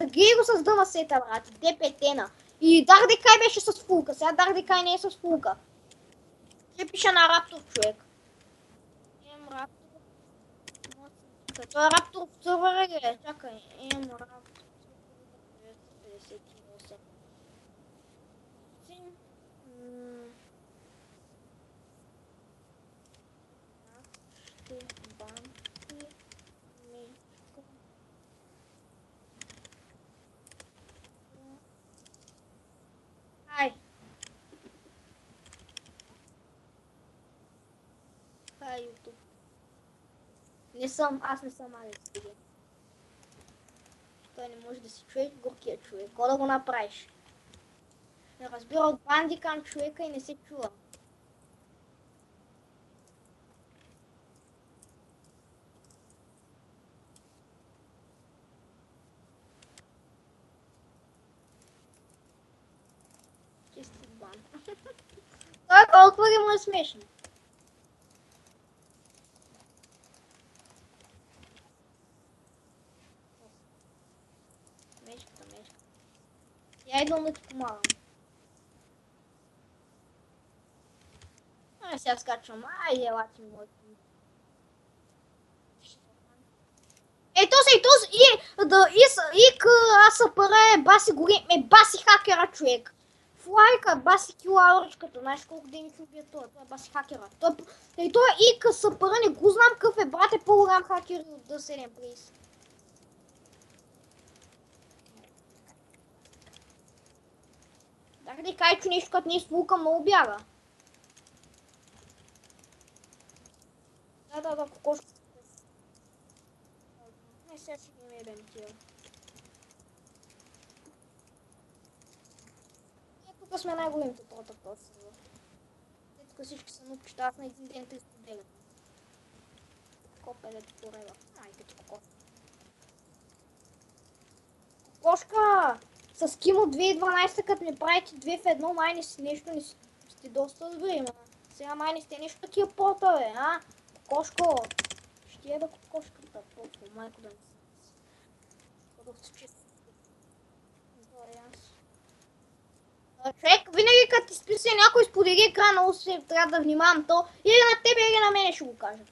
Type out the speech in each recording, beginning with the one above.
Гей го с дъма сета, брат. ДПТ-на. И Дардекай беше с фулка. Сега Дардекай не е с фулка. Ще пиша на Раптор, човек. Ем Раптор. Той е Раптор в сървъра ли е? Чакай. Ем Раптор. 958. Ще бам и мечка. Ай. Хай, YouTube. Аз не съм Алекс Биги. Той не може да си човек, горкия човек. Какво да го направиш? Не разбира от бандикам човека и не се чува. Чисти бан. Той колко ли му е смешно? Мечката. Я идвам да ти помагам. Сега скачвам. Айде, лати моето. Аз пара баси гори, баси хакера, човек. Флайка, баси килауричката, знаеш колко дени ще убия това, това е баси хакера. Той ик съпъра, не го знам какъв е, брат, е по-голям хакер от D7 Place. Дай кай, че нещо като не изфулка много бяга. Да, кокошка. Не, сега ще ги мебем тия. Тук сме най-големите тота в този сервер. Тук всички са нупчета, аз на един ден 309. Копелето порева. Майка ти кокошка. Кокошка! С Кимо 2012, като ми правите 2 в 1, май не си нещо, не сте доста добри, ма. Сега май не сте нещо такива пота, бе, а? Кокошко! Ще еда кокошката, толкова, майко да не си. Продукт с чист. Човек, винаги като ти списа някой сподели екрана, усе трябва да внимавам то. Или на тебе, или на мене ще го кажат.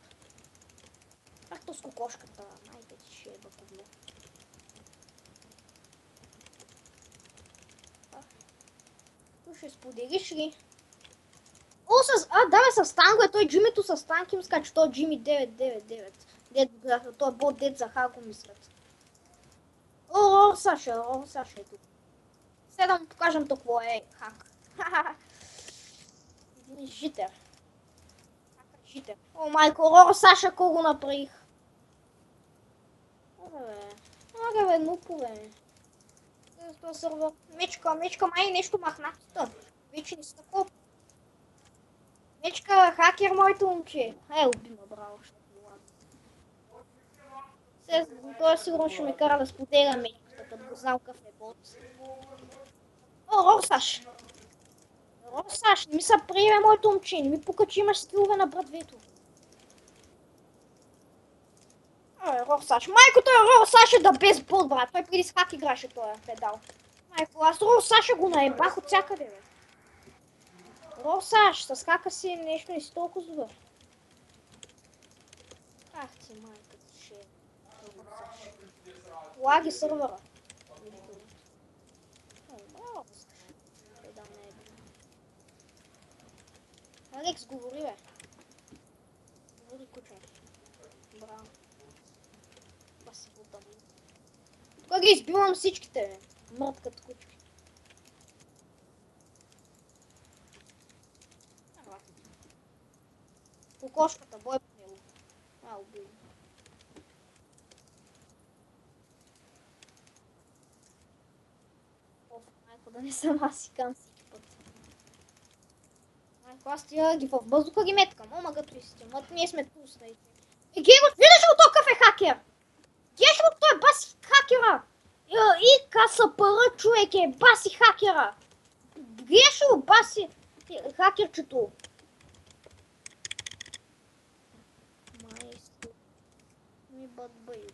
Както с кокошката, майка ти ще еба когло. Тук ще споделиш ли? Да, с танго е той Джимито с танк им скача, той Джими 999. Той е бот дед за хако мислят. О, Саша е тук. Сега да му покажем то какво е хак. Един житер. Житер. О, майко, Саша, колко го направих. Ага бе, нупове. Мечка, май нещо махнатата. Вече не са такова. Мечка, хакер, моето момче. Уби ме, браво, ще го той сигурно ще ме кара да споделя мечката, като го знам какъв е бот. О, Росаш, не ми се приеме моето момче, не ми пука, че имаш скилове на братвето. Росаш, майко, той Росаш е да без бот, брат, той преди с хак играше този педал. Майко, аз Росаша го наебах от всякъде, бе. Росаш, с хака си нещо не си толкова добър. Ах ти, майка ти ще е. Лаги сървъра. Алекс, говори, бе. Говори, куче. Браво. Това си бутам. Тук ги избивам всичките, бе. Мърткат кучки. Кокошката, бой по него. Убий. Майко, да не съм аз си кам всеки път. Майко, аз тия ги в въздуха ги меткам. Ома като исти. Ние сме пуснати. Гего, виждаш го то какъв е хакер? Геш го, той е баси хакера. И КСПР човек е баси хакера. Геш го, баси хакерчето. Ми бъд бъй.